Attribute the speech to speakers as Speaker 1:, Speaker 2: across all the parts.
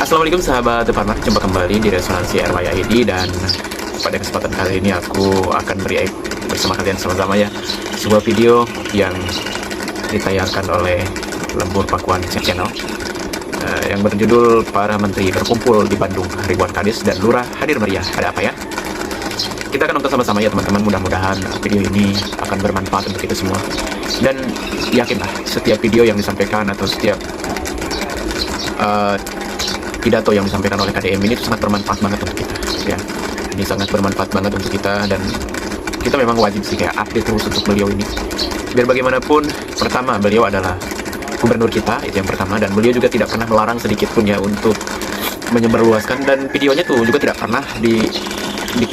Speaker 1: Assalamualaikum sahabat Deparmak, jumpa kembali di Resonansi RYID. Dan pada kesempatan kali ini aku akan bereact bersama kalian sama-sama ya sebuah video yang ditayangkan oleh Lembur Pakuan Channel yang berjudul Para Menteri Berkumpul di Bandung, Ribuan Kadis dan Lurah Hadir Meriah. Ada apa ya? Kita akan nonton sama-sama ya teman-teman. Mudah-mudahan video ini akan bermanfaat untuk kita semua. Dan yakinlah setiap video yang disampaikan atau setiap pidato yang disampaikan oleh KDM ini sangat bermanfaat banget untuk kita ya. Ini sangat bermanfaat banget untuk kita, dan kita memang wajib sih kayak update terus untuk beliau ini. Biar bagaimanapun, pertama beliau adalah gubernur kita, itu yang pertama, dan beliau juga tidak pernah melarang sedikit pun ya untuk menyebarluaskan, dan videonya tuh juga tidak pernah di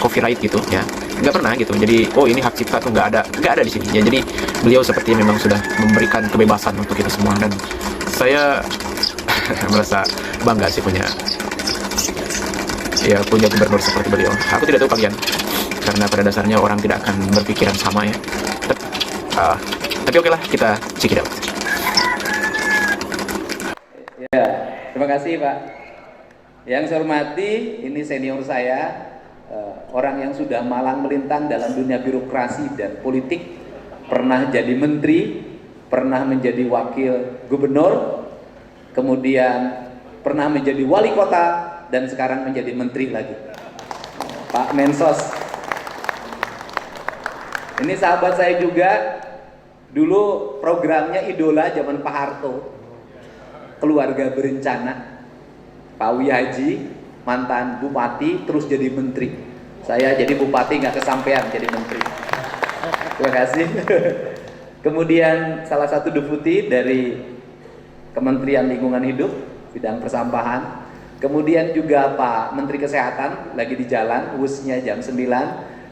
Speaker 1: copyright gitu ya, nggak pernah gitu. Jadi ini hak cipta tuh nggak ada di sini ya. Jadi beliau sepertinya memang sudah memberikan kebebasan untuk kita semua, dan saya merasa bangga sih punya gubernur seperti beliau. Aku tidak tahu kalian, karena pada dasarnya orang tidak akan berpikiran sama ya. Tapi oke lah, kita check it out.
Speaker 2: Ya, terima kasih Pak. Yang saya hormati, ini senior saya, orang yang sudah malang melintang dalam dunia birokrasi dan politik, pernah jadi menteri, pernah menjadi wakil gubernur, kemudian pernah menjadi wali kota, dan sekarang menjadi menteri lagi, Pak Mensos. Ini sahabat saya juga, dulu programnya idola zaman Pak Harto, Keluarga Berencana. Pak Wihaji mantan bupati terus jadi menteri, saya jadi bupati nggak kesampean jadi menteri. Terima kasih. Kemudian salah satu deputi dari Kementerian Lingkungan Hidup bidang persampahan. Kemudian juga Pak Menteri Kesehatan lagi di jalan, wusnya jam 9.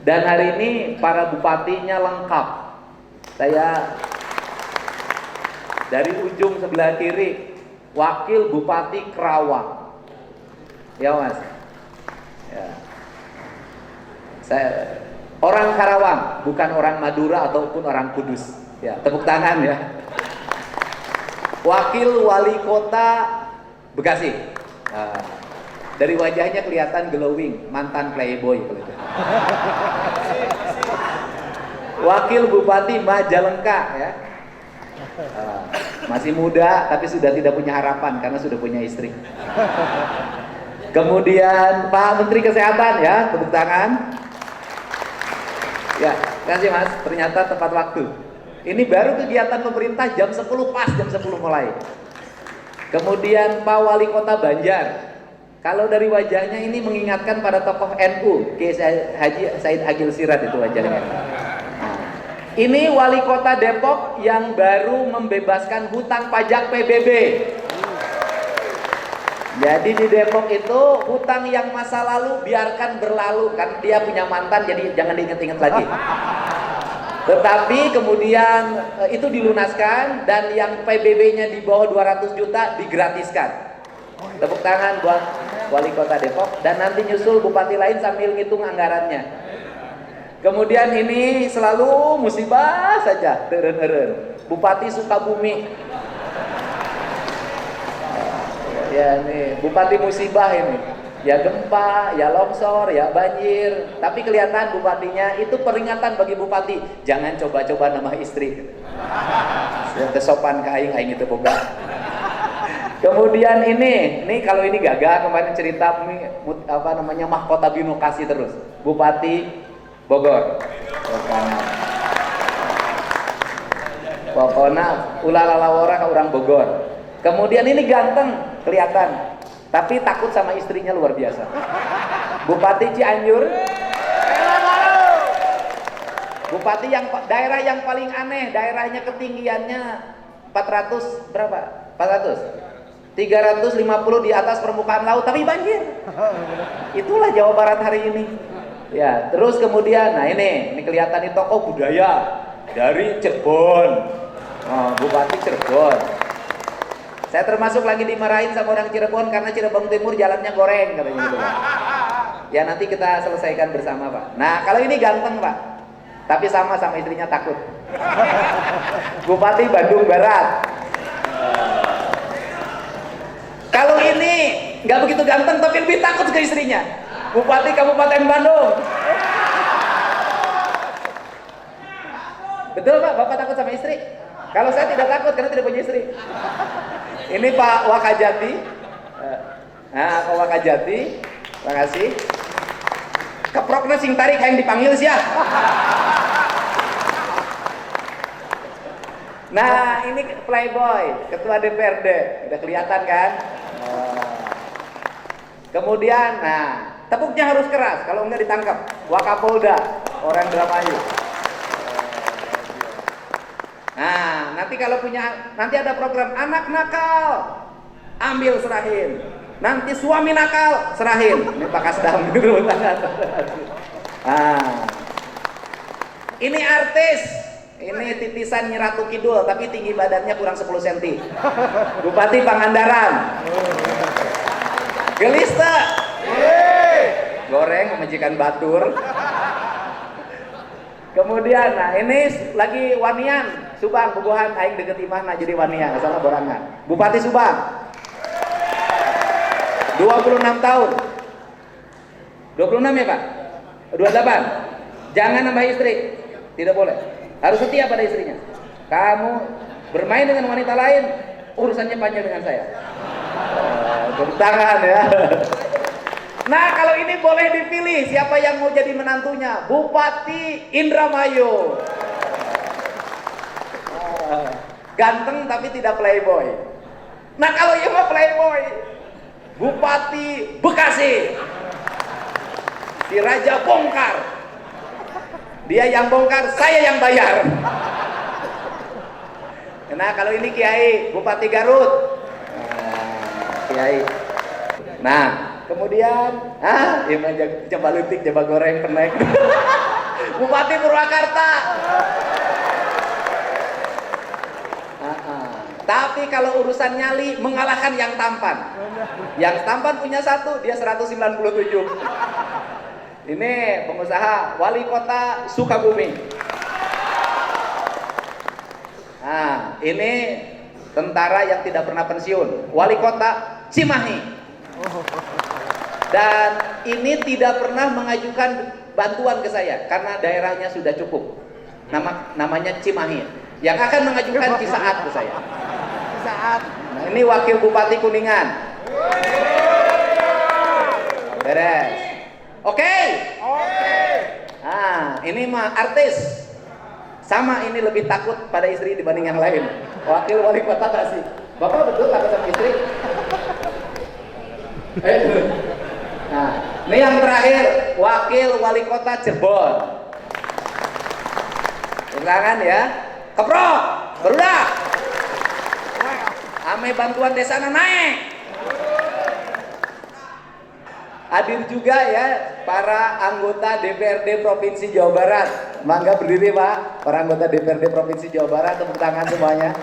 Speaker 2: Dan hari ini para bupatinya lengkap. Saya dari ujung sebelah kiri, Wakil Bupati Kerawang. Ya Mas. Ya. Saya orang Karawang, bukan orang Madura ataupun orang Kudus. Ya, tepuk tangan ya. Wakil Wali Kota Bekasi. Dari wajahnya kelihatan glowing, mantan playboy. Wakil Bupati Majalengka ya. Masih muda tapi sudah tidak punya harapan karena sudah punya istri. Kemudian Pak Menteri Kesehatan ya, tepuk tangan. Ya, terima kasih Mas, ternyata tepat waktu. Ini baru kegiatan pemerintah jam 10 pas, jam 10 mulai. Kemudian Pak Wali Kota Banjar. Kalau dari wajahnya ini mengingatkan pada tokoh NU, Haji Said Agil Siraj itu wajahnya. Ini Wali Kota Depok yang baru membebaskan hutang pajak PBB. Jadi di Depok itu hutang yang masa lalu biarkan berlalu, kan dia punya mantan, jadi jangan diingat-ingat lagi. Tetapi kemudian itu dilunaskan, dan yang PBB-nya di bawah 200 juta digratiskan. Tepuk tangan buat Wali Kota Depok, dan nanti nyusul bupati lain sambil ngitung anggarannya. Kemudian ini selalu musibah saja, teren-eren. Bupati Sukabumi. Ya nih, bupati musibah ini. Ya gempa, ya longsor, ya banjir. Tapi kelihatan bupatinya itu peringatan bagi bupati. Jangan coba-coba nama istri. Yang sopan ke aing itu boga. Kemudian ini kalau ini gagah, kemarin cerita mahkota binokasi terus. Bupati Bogor. Pokoknya ulah lalawora ke orang Bogor. Kemudian ini ganteng, kelihatan. Tapi takut sama istrinya luar biasa. Bupati Cianjur. Bupati daerah yang paling aneh, daerahnya ketinggiannya 400 berapa? 400. 350 di atas permukaan laut, tapi banjir. Itulah Jawa Barat hari ini. Ya, terus kemudian, nah ini kelihatan nih tokoh budaya dari Cirebon. Bupati Cirebon. Saya termasuk lagi dimarahin sama orang Cirebon karena Cirebon Timur jalannya goreng katanya gitu Pak. Ya nanti kita selesaikan bersama Pak. Nah kalau ini ganteng Pak, tapi sama istrinya takut. Bupati Bandung Barat. Kalau ini nggak begitu ganteng tapi lebih takut ke istrinya. Bupati Kabupaten Bandung. Betul Pak, Bapak takut sama istri? Kalau saya tidak takut karena tidak punya istri. Ini Pak Wakajati. Nah, Pak Wakajati, terima kasih. Keprokna sing tarik yang dipanggil sih ya. Nah, ini Playboy, Ketua DPRD, udah kelihatan kan? Kemudian, nah, tepuknya harus keras, kalau enggak ditangkap. Wakapolda, orang Indramayu. Nah, nanti kalau punya, nanti ada program anak nakal, ambil serahin. Nanti suami nakal, serahin. Ini Pak Kasdam. Nah, ini artis. Ini titisan Nyi Ratu Kidul, tapi tinggi badannya kurang 10 cm. Bupati Pangandaran. Gelista. Goreng majikan batur. Kemudian, nah ini lagi wanian, Subang, Bubuhan, aing deket imah, nah jadi wanian, salah borangan. Bupati Subang. 26 tahun. 26 ya Pak? 28. Jangan nambah istri. Tidak boleh. Harus setia pada istrinya. Kamu bermain dengan wanita lain, urusannya panjang dengan saya. Tepuk tangan ya. Nah, kalau ini boleh dipilih siapa yang mau jadi menantunya. Bupati Indramayu. Ganteng tapi tidak playboy. Nah, kalau yang mau playboy, Bupati Bekasi. Si Raja bongkar. Dia yang bongkar, saya yang bayar. Nah, kalau ini Kiai, Bupati Garut. Kiai. Nah, kemudian, coba lutik, coba goreng, penek. Bupati Purwakarta. Tapi kalau urusan nyali, mengalahkan yang tampan. Yang tampan punya satu, dia 197. Ini pengusaha wali kota Sukabumi. Nah, ini tentara yang tidak pernah pensiun, wali kota Cimahi. Dan ini tidak pernah mengajukan bantuan ke saya karena daerahnya sudah cukup. Namanya Cimahi. Yang akan mengajukan Cisaat ke saya. Cisaat. Nah, ini wakil bupati Kuningan. Beres. Oke. Nah, ini mah artis. Sama, ini lebih takut pada istri dibanding yang lain. Wakil wali kota Tasik. Bapak betul takut sama istri? Nah, ini yang terakhir, wakil wali kota Cirebon. Silakan ya. Keprok, berudah. Ame bantuan desa naik. Hadir juga ya para anggota DPRD Provinsi Jawa Barat. Mangga berdiri Pak, para anggota DPRD Provinsi Jawa Barat, tepuk tangan semuanya.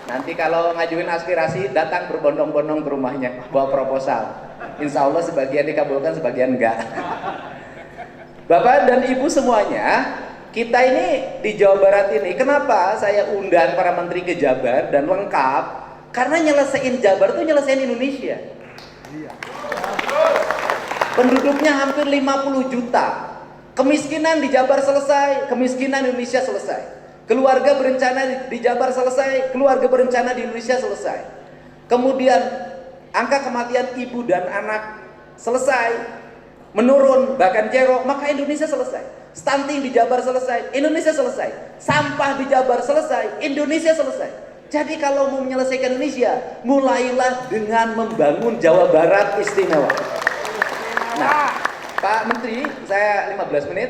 Speaker 2: Nanti kalau ngajuin aspirasi, datang berbondong-bondong ke rumahnya, bawa proposal. Insya Allah sebagian dikabulkan, sebagian enggak. Bapak dan Ibu semuanya, kita ini di Jawa Barat ini, kenapa saya undang para menteri ke Jabar dan lengkap? Karena nyelesain Jabar itu nyelesain Indonesia. Penduduknya hampir 50 juta. Kemiskinan di Jabar selesai, kemiskinan Indonesia selesai. Keluarga berencana di Jabar selesai, keluarga berencana di Indonesia selesai. Kemudian angka kematian ibu dan anak selesai, menurun bahkan zero, maka Indonesia selesai. Stunting di Jabar selesai, Indonesia selesai. Sampah di Jabar selesai, Indonesia selesai. Jadi kalau mau menyelesaikan Indonesia, mulailah dengan membangun Jawa Barat istimewa. Nah, Pak Menteri, saya 15 menit.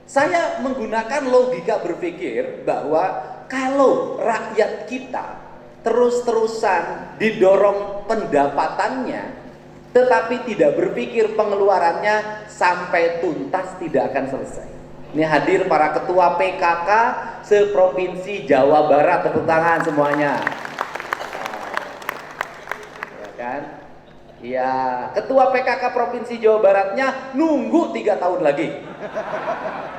Speaker 2: Saya menggunakan logika berpikir bahwa kalau rakyat kita terus-terusan didorong pendapatannya, tetapi tidak berpikir pengeluarannya, sampai tuntas tidak akan selesai. Ini hadir para ketua PKK seprovinsi Jawa Barat, tepuk tangan semuanya. Ya kan? Ya, ketua PKK Provinsi Jawa Baratnya nunggu 3 tahun lagi.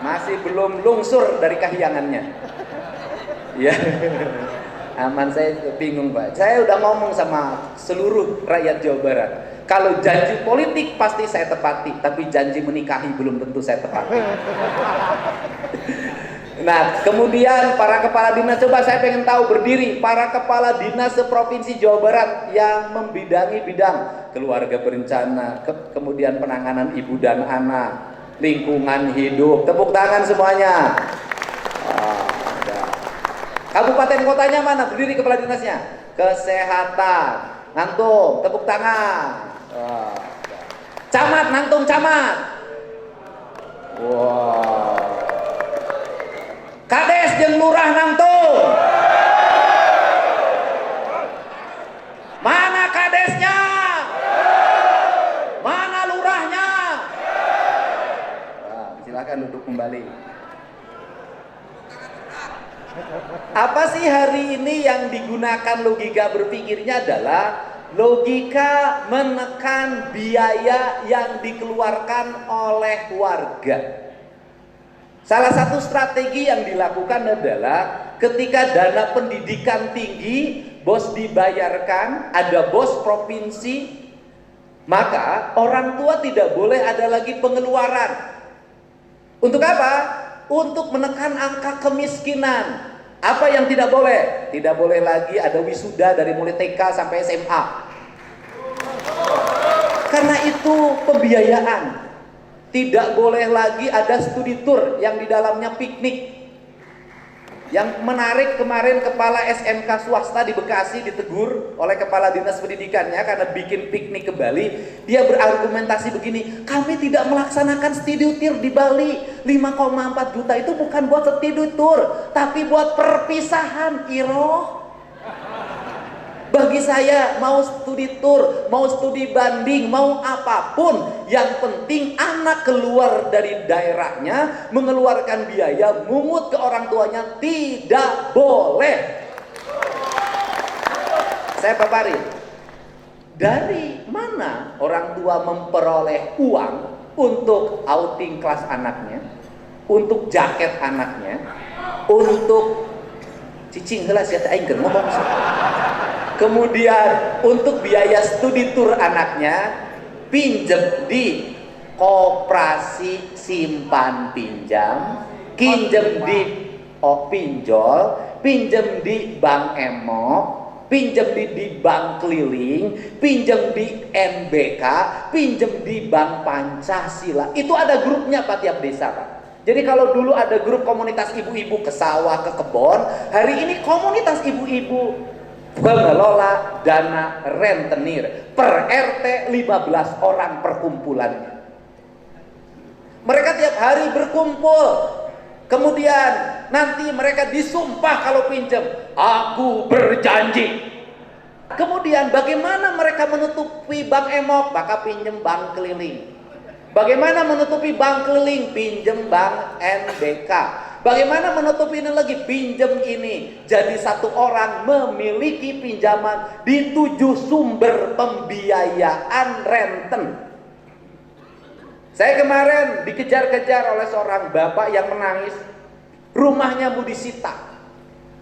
Speaker 2: Masih belum lungsur dari kahyangannya. Ya. Aman, saya bingung Pak. Saya udah ngomong sama seluruh rakyat Jawa Barat. Kalau janji politik pasti saya tepati, tapi janji menikahi belum tentu saya tepati. Nah, kemudian para kepala dinas, coba saya pengen tahu berdiri para kepala dinas seprovinsi Jawa Barat yang membidangi bidang keluarga berencana, kemudian penanganan ibu dan anak, lingkungan hidup. Tepuk tangan semuanya. Kabupaten kotanya mana? Berdiri kepala dinasnya. Kesehatan. Ngantung, tepuk tangan. Camat, ngantung camat. Wow. Kades jeung lurah nangtung. Mana kadesnya? Mana lurahnya? Nah, silakan duduk kembali. Apa sih hari ini yang digunakan logika berpikirnya adalah logika menekan biaya yang dikeluarkan oleh warga. Salah satu strategi yang dilakukan adalah ketika dana pendidikan tinggi, bos dibayarkan, ada bos provinsi, maka orang tua tidak boleh ada lagi pengeluaran. Untuk apa? Untuk menekan angka kemiskinan. Apa yang tidak boleh? Tidak boleh lagi ada wisuda dari mulai TK sampai SMA. Karena itu pembiayaan. Tidak boleh lagi ada studi tour yang di dalamnya piknik. Yang menarik kemarin kepala SMK swasta di Bekasi ditegur oleh kepala dinas pendidikannya karena bikin piknik ke Bali. Dia berargumentasi begini, kami tidak melaksanakan studi tour di Bali. 5,4 juta itu bukan buat studi tour, tapi buat perpisahan, Iroh. Bagi saya mau studi tour, mau studi banding, mau apapun, yang penting anak keluar dari daerahnya, mengeluarkan biaya, mungut ke orang tuanya, tidak boleh. Saya paparin, dari mana orang tua memperoleh uang untuk outing kelas anaknya, untuk jaket anaknya, untuk cicing heula sia teh aing keur ngomong. Kemudian untuk biaya studi tour anaknya pinjem di koperasi simpan pinjam, pinjem di pinjol, pinjem di bank emok, pinjem di bank keliling, pinjem di MBK, pinjem di bank Pancasila. Itu ada grupnya Pak tiap desa Pak. Jadi kalau dulu ada grup komunitas ibu-ibu ke sawah, ke kebon, hari ini komunitas ibu-ibu pengelola dana rentenir per RT 15 orang perkumpulannya. Mereka tiap hari berkumpul. Kemudian nanti mereka disumpah kalau pinjam, aku berjanji. Kemudian bagaimana mereka menutupi bank emok? Maka pinjam bank keliling. Bagaimana menutupi bank keliling? Pinjam bank NBK. Bagaimana menutupi ini lagi? Pinjam ini. Jadi satu orang memiliki pinjaman di 7 sumber pembiayaan renten. Saya kemarin dikejar-kejar oleh seorang bapak yang menangis. Rumahnya mau disita.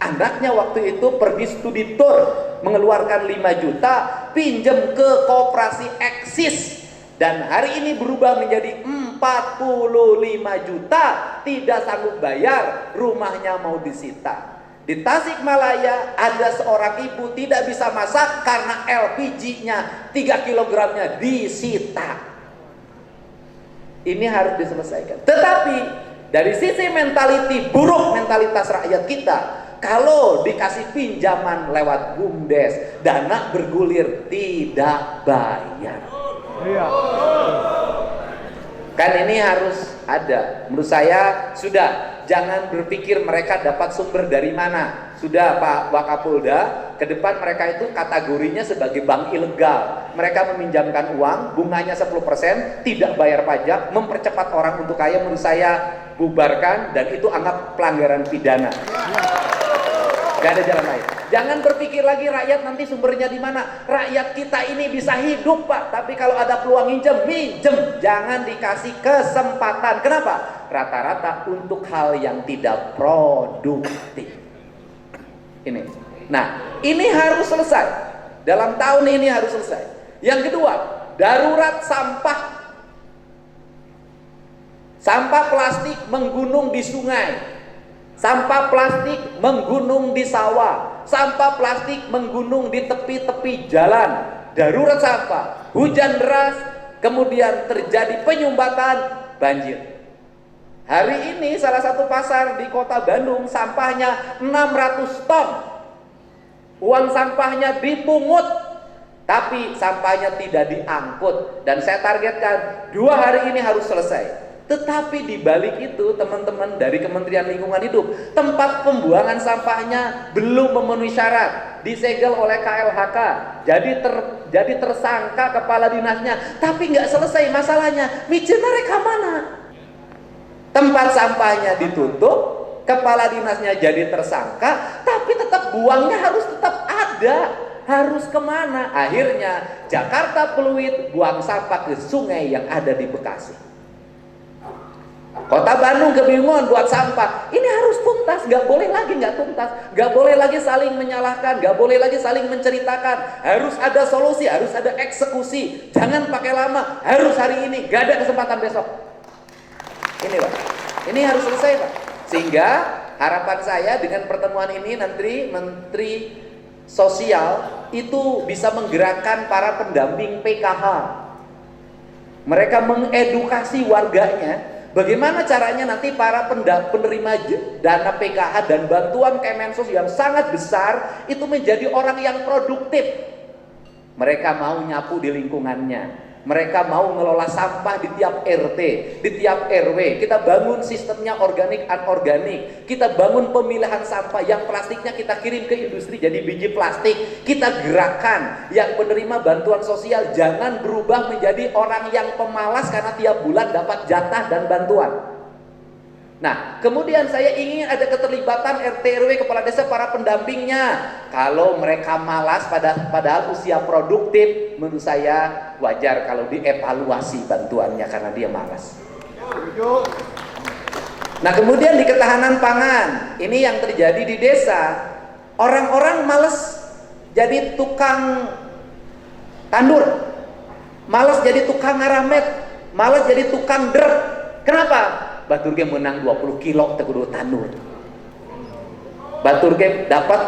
Speaker 2: Anaknya waktu itu pergi studi tour, mengeluarkan 5 juta, pinjam ke koperasi Eksis. Dan hari ini berubah menjadi 45 juta, tidak sanggup bayar, rumahnya mau disita. Di Tasikmalaya ada seorang ibu tidak bisa masak karena LPG-nya 3 kilogramnya disita. Ini harus diselesaikan. Tetapi dari sisi mentality buruk, mentalitas rakyat kita, kalau dikasih pinjaman lewat BUMDes, dana bergulir, tidak bayar. Iya. Kan ini harus ada. Menurut saya sudah, jangan berpikir mereka dapat sumber dari mana. Sudah Pak Wakapolda, ke depan mereka itu kategorinya sebagai bank ilegal. Mereka meminjamkan uang, bunganya 10%, tidak bayar pajak, mempercepat orang untuk kaya. Menurut saya bubarkan, dan itu anggap pelanggaran pidana. Gak ada jalan lain. Jangan berpikir lagi rakyat nanti sumbernya di mana. Rakyat kita ini bisa hidup Pak, tapi kalau ada peluang minjem, jangan dikasih kesempatan. Kenapa? Rata-rata untuk hal yang tidak produktif. Ini Nah, ini harus selesai. Dalam tahun ini harus selesai. Yang kedua, darurat sampah. Sampah plastik menggunung di sungai. Sampah plastik menggunung di sawah. Sampah plastik menggunung di tepi-tepi jalan. Darurat sampah. Hujan deras, kemudian terjadi penyumbatan, banjir. Hari ini salah satu pasar di kota Bandung sampahnya 600 ton. Uang sampahnya dipungut, tapi sampahnya tidak diangkut. Dan saya targetkan 2 hari ini harus selesai. Tetapi di balik itu teman-teman dari Kementerian Lingkungan Hidup, tempat pembuangan sampahnya belum memenuhi syarat, disegel oleh KLHK, jadi tersangka kepala dinasnya, tapi nggak selesai masalahnya. Micin mereka mana? Tempat sampahnya ditutup, kepala dinasnya jadi tersangka, tapi tetap buangnya harus tetap ada. Harus kemana? Akhirnya Jakarta Pluit buang sampah ke sungai yang ada di Bekasi. Kota Bandung kebingungan buat sampah. Ini harus tuntas, nggak boleh lagi nggak tuntas, nggak boleh lagi saling menyalahkan, nggak boleh lagi saling menceritakan. Harus ada solusi, harus ada eksekusi. Jangan pakai lama, harus hari ini, nggak ada kesempatan besok. Ini Pak, ini harus selesai Pak. Sehingga harapan saya dengan pertemuan ini nanti Menteri Sosial itu bisa menggerakkan para pendamping PKH. Mereka mengedukasi warganya. Bagaimana caranya nanti para penerima dana PKH dan bantuan Kemensos yang sangat besar itu menjadi orang yang produktif. Mereka mau nyapu di lingkungannya. Mereka mau ngelola sampah di tiap RT, di tiap RW. Kita bangun sistemnya organik anorganik. Kita bangun pemilahan sampah yang plastiknya kita kirim ke industri jadi biji plastik. Kita gerakkan yang penerima bantuan sosial jangan berubah menjadi orang yang pemalas karena tiap bulan dapat jatah dan bantuan. Nah, kemudian saya ingin ada keterlibatan RT RW kepala desa para pendampingnya. Kalau mereka malas padahal usia produktif, menurut saya wajar kalau dievaluasi bantuannya karena dia malas. Nah, kemudian di ketahanan pangan, ini yang terjadi di desa. Orang-orang malas jadi tukang tandur, malas jadi tukang ngaramet, malas jadi tukang drep. Kenapa? Batur ge menang 20 kilo tekudu tandur. Batur ge dapat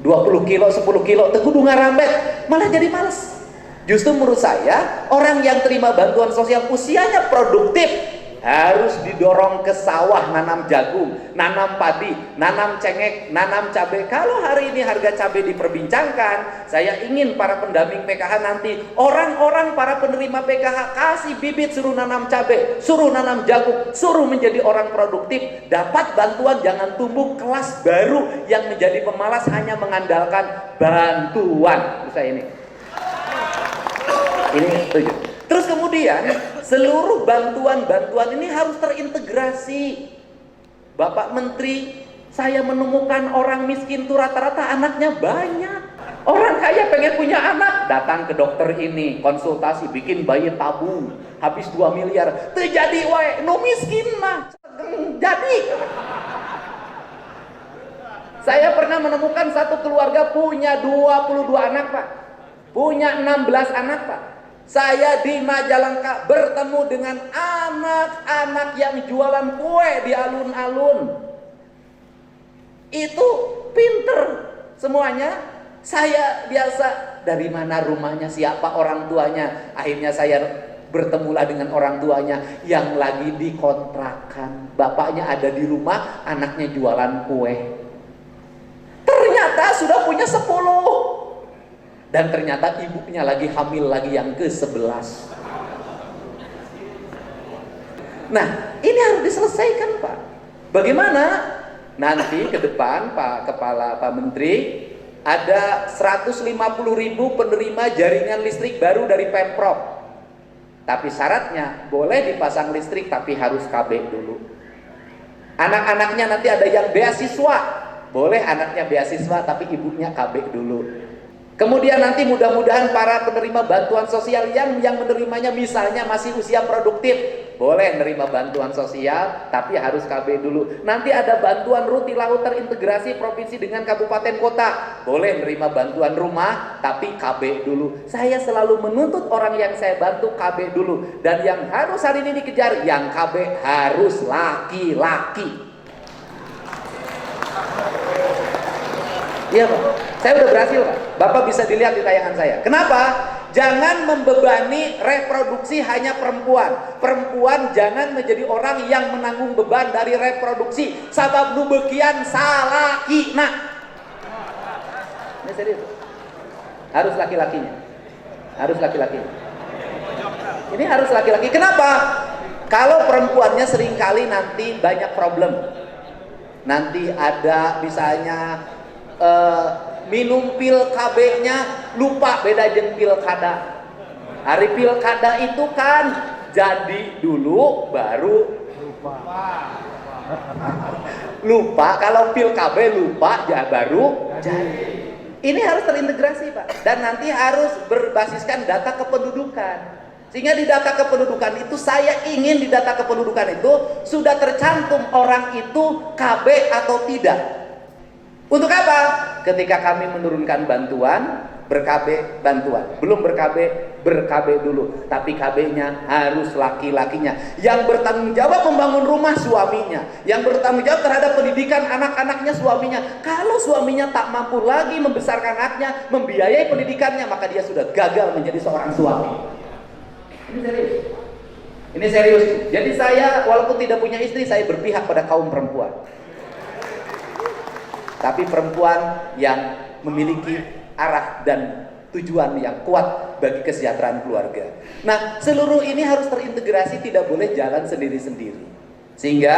Speaker 2: 20 kilo, 10 kilo tekudu ngarambet, malah jadi males. Justru menurut saya, orang yang terima bantuan sosial usianya produktif harus didorong ke sawah, nanam jagung, nanam padi, nanam cengek, nanam cabai. Kalau hari ini harga cabai diperbincangkan, saya ingin para pendamping PKH nanti, orang-orang para penerima PKH kasih bibit, suruh nanam cabai, suruh nanam jagung, suruh menjadi orang produktif, dapat bantuan, jangan tumbuh kelas baru yang menjadi pemalas hanya mengandalkan bantuan. Saya ini setuju. Terus kemudian seluruh bantuan-bantuan ini harus terintegrasi. Bapak Menteri, saya menemukan orang miskin itu rata-rata anaknya banyak. Orang kaya pengen punya anak, datang ke dokter ini, konsultasi, bikin bayi tabung, habis 2 miliar. Terjadi wae, no miskin mah. Jadi. Saya pernah menemukan satu keluarga punya 22 anak Pak. Punya 16 anak Pak. Saya di Majalengka bertemu dengan anak-anak yang jualan kue di alun-alun. Itu pinter semuanya. Saya biasa, dari mana rumahnya, siapa orang tuanya. Akhirnya saya bertemulah dengan orang tuanya yang lagi dikontrakan. Bapaknya ada di rumah, anaknya jualan kue. Ternyata sudah punya 10. Dan ternyata ibunya lagi hamil lagi yang ke-11. Nah, ini harus diselesaikan Pak. Bagaimana? Nanti ke depan Pak Menteri, ada 150.000 penerima jaringan listrik baru dari Pemprov. Tapi syaratnya boleh dipasang listrik tapi harus KB dulu. Anak-anaknya nanti ada yang beasiswa. Boleh anaknya beasiswa tapi ibunya KB dulu. Kemudian nanti mudah-mudahan para penerima bantuan sosial yang menerimanya misalnya masih usia produktif, boleh menerima bantuan sosial, tapi harus KB dulu. Nanti ada bantuan Rutilahu terintegrasi provinsi dengan kabupaten kota, boleh menerima bantuan rumah, tapi KB dulu. Saya selalu menuntut orang yang saya bantu KB dulu. Dan yang harus hari ini dikejar, yang KB harus laki-laki. Iya Pak, saya udah berhasil Pak. Bapak bisa dilihat di tayangan saya. Kenapa? Jangan membebani reproduksi hanya perempuan. Perempuan jangan menjadi orang yang menanggung beban dari reproduksi. Sabab nubekian salakina. Ini serius. Harus laki-lakinya. Harus laki-lakinya. Ini harus laki-laki. Kenapa? Kalau perempuannya seringkali nanti banyak problem. Nanti ada misalnya minum pil KB-nya lupa beda jeung pilkada. Hari pilkada itu kan jadi dulu baru lupa. Kalau pil KB lupa ya baru jadi. Ini harus terintegrasi Pak. Dan nanti harus berbasiskan data kependudukan. Sehingga di data kependudukan itu, saya ingin di data kependudukan itu sudah tercantum orang itu KB atau tidak. Untuk apa? Ketika kami menurunkan bantuan, ber-KB bantuan. Belum ber-KB, ber-KB dulu. Tapi KB-nya harus laki-lakinya. Yang bertanggung jawab membangun rumah suaminya. Yang bertanggung jawab terhadap pendidikan anak-anaknya suaminya. Kalau suaminya tak mampu lagi membesarkan anaknya, membiayai pendidikannya, maka dia sudah gagal menjadi seorang suami. Ini serius. Ini serius. Jadi saya walaupun tidak punya istri, saya berpihak pada kaum perempuan. Tapi perempuan yang memiliki arah dan tujuan yang kuat bagi kesejahteraan keluarga. Nah, seluruh ini harus terintegrasi, tidak boleh jalan sendiri-sendiri. Sehingga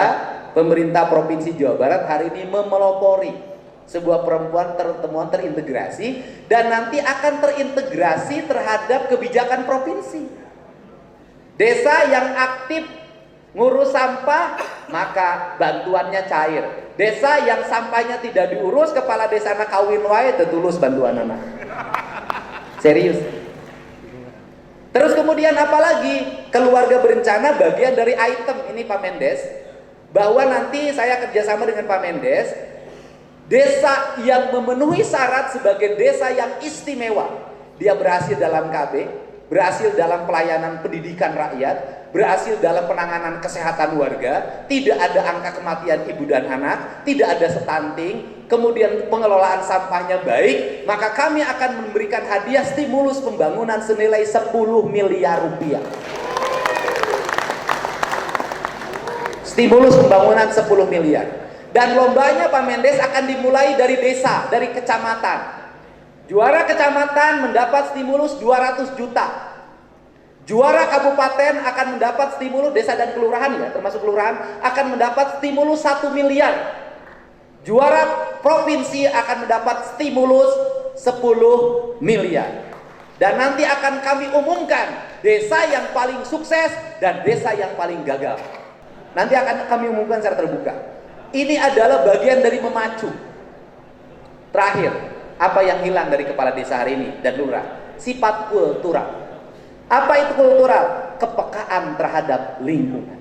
Speaker 2: pemerintah Provinsi Jawa Barat hari ini memelopori sebuah pertemuan terintegrasi, dan nanti akan terintegrasi terhadap kebijakan provinsi. Desa yang aktif ngurus sampah, maka bantuannya cair. Desa yang sampahnya tidak diurus, kepala desa anak kawin wae tetulus bantuan anak. Serius. Terus kemudian apalagi? Keluarga berencana bagian dari item ini Pak Mendes, bahwa nanti saya kerjasama dengan Pak Mendes, desa yang memenuhi syarat sebagai desa yang istimewa, dia berhasil dalam KB, berhasil dalam pelayanan pendidikan rakyat, berhasil dalam penanganan kesehatan warga, tidak ada angka kematian ibu dan anak, tidak ada stunting, kemudian pengelolaan sampahnya baik, maka kami akan memberikan hadiah stimulus pembangunan senilai 10 miliar rupiah. Stimulus pembangunan 10 miliar. Dan lombanya Pak Mendes akan dimulai dari desa, dari kecamatan. Juara kecamatan mendapat stimulus 200 juta. Juara kabupaten akan mendapat stimulus, desa dan kelurahan ya, termasuk kelurahan, akan mendapat stimulus 1 miliar. Juara provinsi akan mendapat stimulus 10 miliar. Dan nanti akan kami umumkan desa yang paling sukses dan desa yang paling gagal. Nanti akan kami umumkan secara terbuka. Ini adalah bagian dari memacu. Terakhir, apa yang hilang dari kepala desa hari ini dan lurah? Sifat kultural. Apa itu kultural? Kepekaan terhadap lingkungan.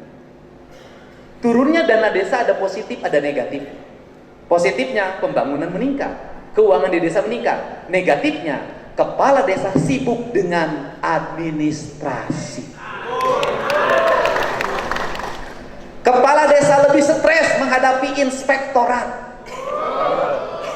Speaker 2: Turunnya dana desa ada positif, ada negatif. Positifnya pembangunan meningkat, keuangan di desa meningkat. Negatifnya kepala desa sibuk dengan administrasi. Kepala desa lebih stres menghadapi inspektorat.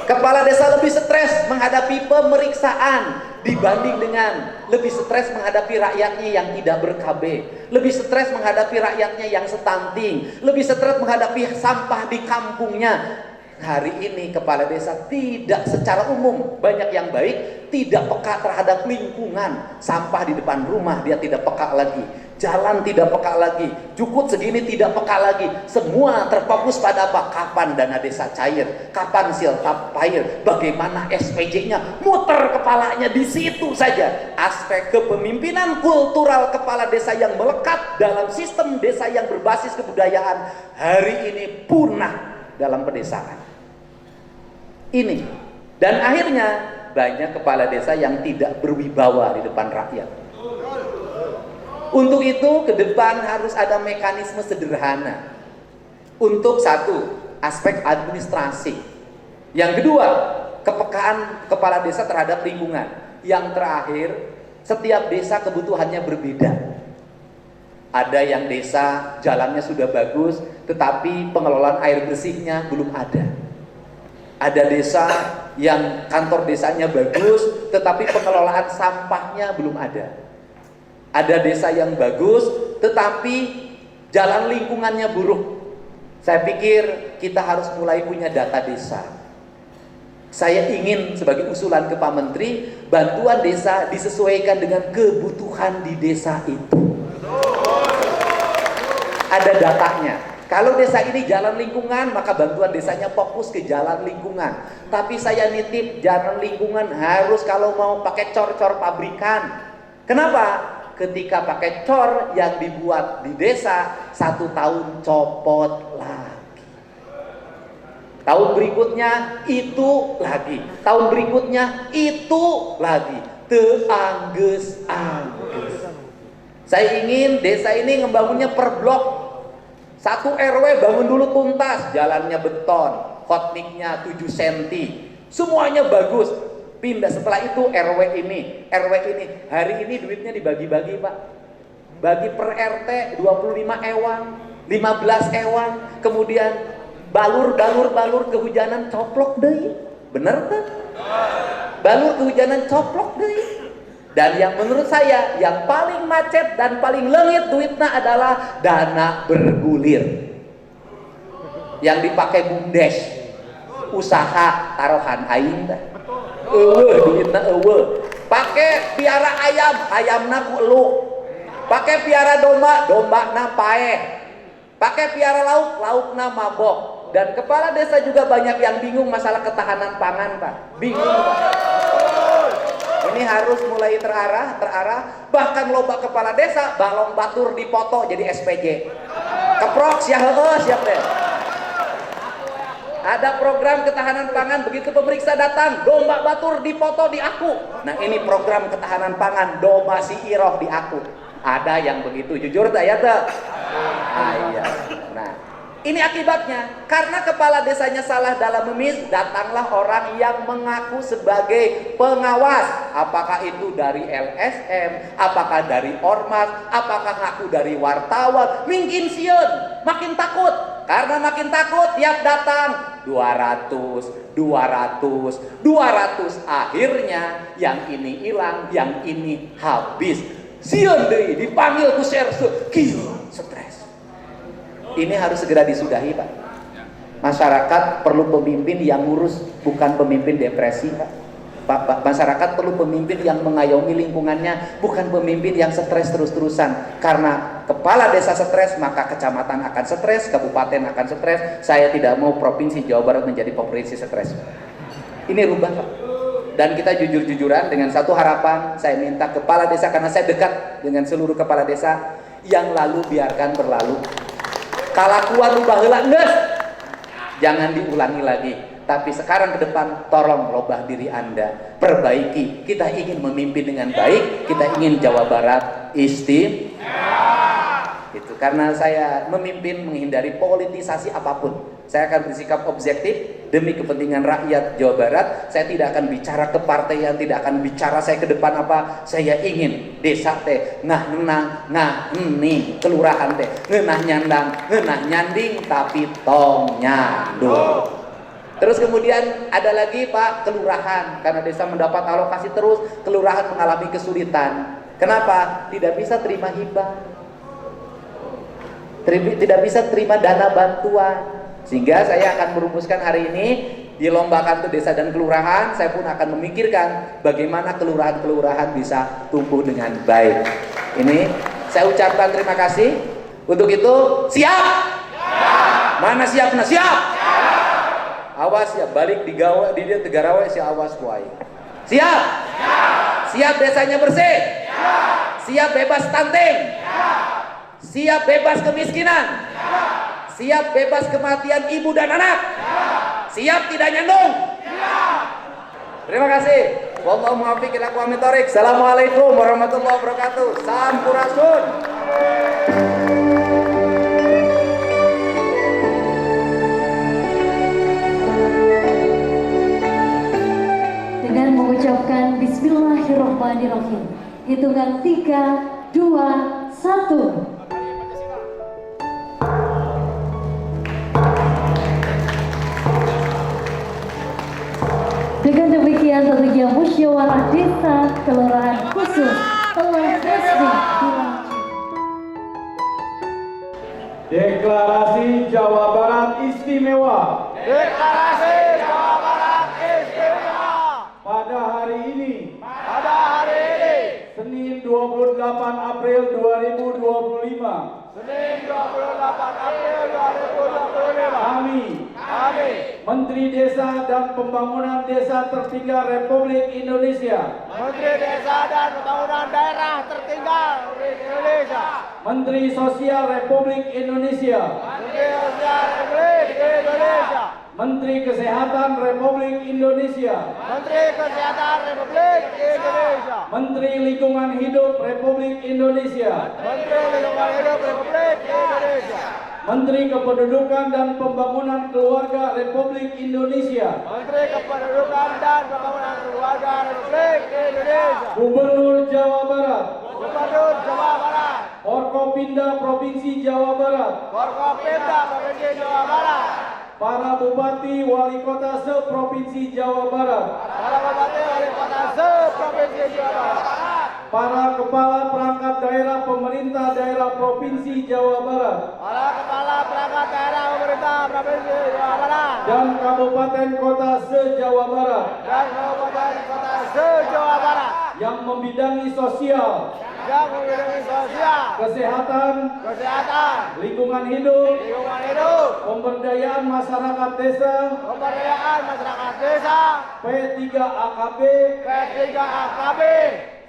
Speaker 2: Kepala desa lebih stres menghadapi pemeriksaan dibanding dengan lebih stres menghadapi rakyatnya yang tidak ber-KB, lebih stres menghadapi rakyatnya yang stunting, lebih stres menghadapi sampah di kampungnya. Hari ini kepala desa tidak secara umum, banyak yang baik, tidak peka terhadap lingkungan. Sampah di depan rumah dia tidak peka lagi, jalan tidak peka lagi, jukut segini tidak peka lagi. Semua terfokus pada apa? Kapan dana desa cair, kapan siltap cair, bagaimana SPJ-nya, muter kepalanya di situ saja. Aspek kepemimpinan kultural kepala desa yang melekat dalam sistem desa yang berbasis kebudayaan hari ini punah dalam pedesaan. Ini. Dan akhirnya banyak kepala desa yang tidak berwibawa di depan rakyat. Untuk itu ke depan harus ada mekanisme sederhana. Untuk satu, aspek administrasi. Yang kedua, kepekaan kepala desa terhadap lingkungan. Yang terakhir, setiap desa kebutuhannya berbeda. Ada yang desa jalannya sudah bagus, tetapi pengelolaan air bersihnya belum ada. Ada desa yang kantor desanya bagus, tetapi pengelolaan sampahnya belum ada. Ada desa yang bagus, tetapi jalan lingkungannya buruk. Saya pikir kita harus mulai punya data desa. Saya ingin sebagai usulan ke Pak Menteri, bantuan desa disesuaikan dengan kebutuhan di desa itu. Ada datanya. Kalau desa ini jalan lingkungan, maka bantuan desanya fokus ke jalan lingkungan. Tapi saya nitip jalan lingkungan harus kalau mau pakai cor-cor pabrikan. Kenapa? Ketika pakai cor yang dibuat di desa, 1 tahun copot lagi. Tahun berikutnya itu lagi. Tahun berikutnya itu lagi. Teangges-angges. Saya ingin desa ini ngebangunnya per blok. 1 RW bangun dulu tuntas, jalannya beton, hotmiknya 7 cm, semuanya bagus. Pindah setelah itu RW ini. Hari ini duitnya dibagi-bagi, Pak. Bagi per RT 25 ewang, 15 ewang, kemudian balur kehujanan coplok deui. Bener kan? Balur kehujanan coplok deui. Dan yang menurut saya yang paling macet dan paling leungit duitnya adalah dana bergulir. Yang dipakai BUMDes. Usaha taruhan aing teh. Duitna eueuh. Pakai piara ayam, ayamna ku eluk. Pakai piara domba, dombana paeh. Pakai piara lauk, laukna mabok. Dan kepala desa juga banyak yang bingung masalah ketahanan pangan, Pak. Bingung, Pak. Ini harus mulai terarah. Bahkan loba kepala desa balong batur dipoto jadi SPJ. Keprok siap deh. Ada program ketahanan pangan, begitu pemeriksa datang, domba batur dipoto di aku. Nah ini program ketahanan pangan, domba si iroh di aku. Ada yang begitu, jujur tak ya tak? Iya. Nah ini akibatnya, karena kepala desanya salah dalam memis, datanglah orang yang mengaku sebagai pengawas. Apakah itu dari LSM, apakah dari Ormas, apakah ngaku dari wartawan. Mungkin sieun, makin takut. Karena makin takut, tiap datang 200. Akhirnya yang ini hilang, yang ini habis. Sieun deui dipanggil ku serse, kieu stres. Ini harus segera disudahi, Pak. Masyarakat perlu pemimpin yang ngurus, bukan pemimpin depresi, Pak. Masyarakat perlu pemimpin yang mengayomi lingkungannya, bukan pemimpin yang stres terus-terusan. Karena kepala desa stres, maka kecamatan akan stres, kabupaten akan stres. Saya tidak mau provinsi Jawa Barat menjadi provinsi stres. Ini rubah, Pak. Dan kita jujur-jujuran dengan satu harapan, saya minta kepala desa, karena saya dekat dengan seluruh kepala desa, yang lalu biarkan berlalu. Kalakuan rubah heula geus, jangan diulangi lagi. Tapi sekarang ke depan tolong robah diri Anda, perbaiki. Kita ingin memimpin dengan baik, kita ingin Jawa Barat istimewa. Itu karena saya memimpin menghindari politisasi apapun. Saya akan bersikap objektif demi kepentingan rakyat Jawa Barat. Saya tidak akan bicara kepartaian, tidak akan bicara saya ke depan apa. Saya ingin desa teh ngah ngenang, ngah hening, kelurahan teh ngeunah nyandang, ngeunah nyanding, tapi tong nyandung. Terus kemudian ada lagi, Pak, kelurahan. Karena desa mendapat alokasi terus, kelurahan mengalami kesulitan. Kenapa? Tidak bisa terima hibah, tidak bisa terima dana bantuan. Sehingga saya akan merumuskan hari ini, dilombakan tuh desa dan kelurahan. Saya pun akan memikirkan bagaimana kelurahan-kelurahan bisa tumbuh dengan baik. Ini saya ucapkan terima kasih. Untuk itu siap? Mana siapnya? Siap? Awas ya, balik di gawe di dia Tegarawe si awas kuai. Siap? Siap desanya bersih? Siap bebas stunting? Siap bebas kemiskinan? Siap bebas kematian ibu dan anak? Siap tidak nyandung? Terima kasih. Wallahu muwaffiq ila aqwamit thoriq. Assalamualaikum warahmatullahi wabarakatuh. Sampurasun.
Speaker 3: Dengan mengucapkan Bismillahirrahmanirrahim, hitungan 3, 2, 1. Dengan demikian tentunya musyawarah desa kelurahan khusus telah resmi dilanjutkan.
Speaker 4: Deklarasi Jawa Barat Istimewa.
Speaker 5: Deklarasi Jawa Barat Istimewa.
Speaker 4: Pada hari ini, Senin 28 April 2025,
Speaker 5: Senin 28 April 2025,
Speaker 4: kami, Menteri Desa dan Pembangunan Desa Tertinggal Republik Indonesia,
Speaker 5: Menteri Desa dan Pembangunan Daerah Tertinggal Indonesia,
Speaker 4: Menteri Sosial Republik Indonesia,
Speaker 5: Menteri Sosial Republik Indonesia,
Speaker 4: Menteri Kesehatan Republik Indonesia,
Speaker 5: Menteri Kesehatan Republik Indonesia,
Speaker 4: Menteri Lingkungan Hidup Republik Indonesia,
Speaker 5: Menteri Lingkungan Hidup Republik Indonesia,
Speaker 4: Menteri Kependudukan dan Pembangunan Keluarga Republik Indonesia,
Speaker 5: Menteri Kependudukan dan Pembangunan Keluarga Republik Indonesia,
Speaker 4: Gubernur Jawa Barat,
Speaker 5: Gubernur Jawa Barat,
Speaker 4: Forkopimda Provinsi Jawa Barat,
Speaker 5: Forkopimda Provinsi Jawa Barat,
Speaker 4: para bupati wali kota se-Provinsi Jawa Barat,
Speaker 5: para bupati wali kota se-Provinsi Jawa Barat,
Speaker 4: para kepala perangkat daerah pemerintah daerah Provinsi Jawa Barat,
Speaker 5: para kepala perangkat daerah pemerintah Provinsi Jawa Barat,
Speaker 4: dan kabupaten kota se-Jawa Barat
Speaker 5: dan kabupaten kota se-Jawa Barat
Speaker 4: yang membidangi sosial,
Speaker 5: yang membidangi sosial,
Speaker 4: kesehatan, lingkungan hidup,
Speaker 5: lingkungan hidup,
Speaker 4: pemberdayaan masyarakat desa,
Speaker 5: pemberdayaan masyarakat desa,
Speaker 4: P3AKB,
Speaker 5: P3AKB,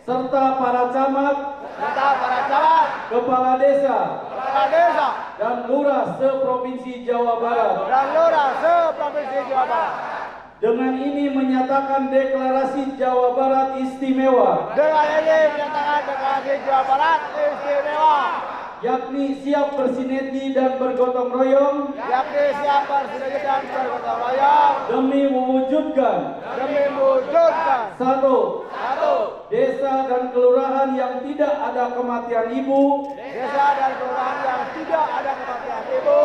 Speaker 4: serta para camat,
Speaker 5: serta para camat,
Speaker 4: kepala desa,
Speaker 5: kepala desa,
Speaker 4: dan lurah se-Provinsi Jawa Barat.
Speaker 5: dan lurah se-Provinsi Jawa Barat.
Speaker 4: Dengan ini menyatakan deklarasi Jawa Barat istimewa,
Speaker 5: Dengan ini menyatakan deklarasi Jawa Barat istimewa,
Speaker 4: yakni siap bersinergi dan bergotong royong
Speaker 5: yakni siap bersinergi dan bergotong royong
Speaker 4: demi mewujudkan
Speaker 5: demi mewujudkan
Speaker 4: satu,
Speaker 5: satu,
Speaker 4: desa dan kelurahan yang tidak ada kematian ibu,
Speaker 5: desa dan kelurahan yang tidak ada kematian ibu,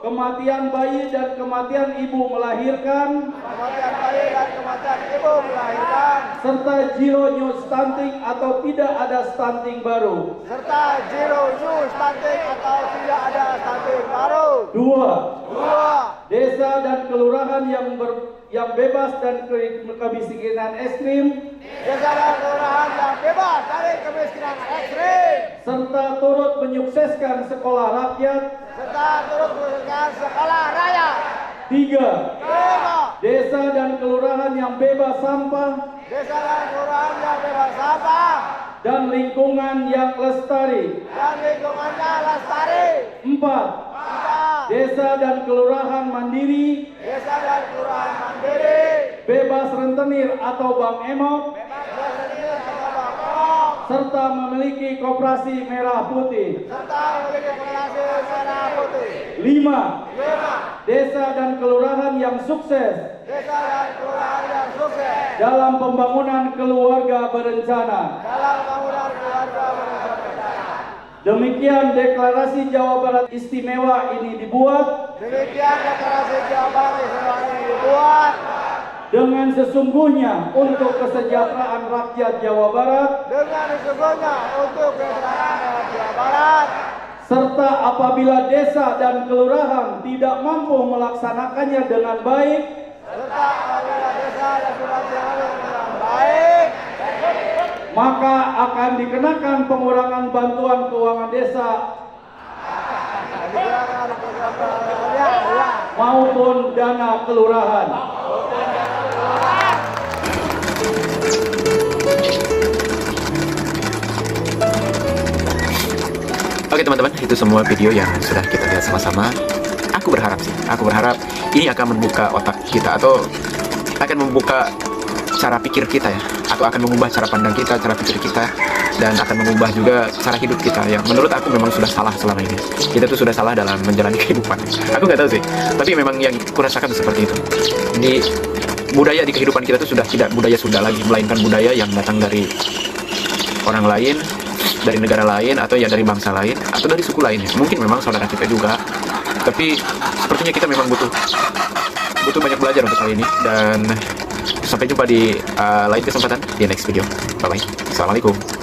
Speaker 4: kematian bayi dan kematian ibu melahirkan,
Speaker 5: kematian bayi dan kematian ibu melahirkan,
Speaker 4: serta zero new stunting atau tidak ada stunting baru.
Speaker 5: serta zero new stunting atau tidak ada stunting baru.
Speaker 4: Dua,
Speaker 5: Dua,
Speaker 4: desa dan kelurahan yang bebas dan kemiskinan ekstrim,
Speaker 5: desa dan kelurahan yang bebas dari kemiskinan ekstrim,
Speaker 4: serta turut menyukseskan sekolah rakyat.
Speaker 5: serta turut menggunakan sekolah raya.
Speaker 4: Tiga,
Speaker 5: Tiga,
Speaker 4: desa dan kelurahan yang bebas sampah
Speaker 5: desa dan kelurahan yang bebas sampah
Speaker 4: dan lingkungan yang lestari.
Speaker 5: dan lingkungannya lestari.
Speaker 4: Empat,
Speaker 5: Empat,
Speaker 4: desa dan kelurahan mandiri,
Speaker 5: desa dan kelurahan mandiri,
Speaker 4: bebas rentenir atau bank emok,
Speaker 5: bebas rentenir atau bangkok,
Speaker 4: serta memiliki koperasi merah putih.
Speaker 5: serta memiliki koperasi merah putih.
Speaker 4: Lima,
Speaker 5: Lima,
Speaker 4: desa dan kelurahan yang sukses
Speaker 5: desa dan kelurahan yang sukses
Speaker 4: dalam pembangunan keluarga berencana.
Speaker 5: dalam pembangunan keluarga berencana.
Speaker 4: Demikian deklarasi Jawa Barat istimewa ini dibuat
Speaker 5: Demikian deklarasi Jawa Barat istimewa ini dibuat
Speaker 4: dengan sesungguhnya untuk kesejahteraan rakyat Jawa Barat,
Speaker 5: dengan sesungguhnya untuk kesejahteraan Jawa Barat,
Speaker 4: serta apabila desa dan kelurahan tidak mampu melaksanakannya dengan baik,
Speaker 5: serta apabila desa dan kelurahan dengan baik,
Speaker 4: maka akan dikenakan pengurangan bantuan keuangan desa
Speaker 5: digunakan program ya.
Speaker 4: maupun dana kelurahan.
Speaker 1: Oke teman-teman, itu semua video yang sudah kita lihat sama-sama. Aku berharap ini akan membuka otak kita atau akan membuka cara pikir kita ya, atau akan mengubah cara pandang kita, cara pikir kita, dan akan mengubah juga cara hidup kita yang menurut aku memang sudah salah selama ini. Kita tuh sudah salah dalam menjalani kehidupan. Aku nggak tahu sih, tapi memang yang kurasakan seperti itu. Di budaya di kehidupan kita tuh sudah tidak budaya sudah lagi, melainkan budaya yang datang dari orang lain, dari negara lain, atau ya dari bangsa lain, atau dari suku lain. Mungkin memang saudara kita juga, tapi sepertinya kita memang butuh banyak belajar untuk kali ini. Dan sampai jumpa di lain kesempatan di next video. Bye bye. Assalamualaikum.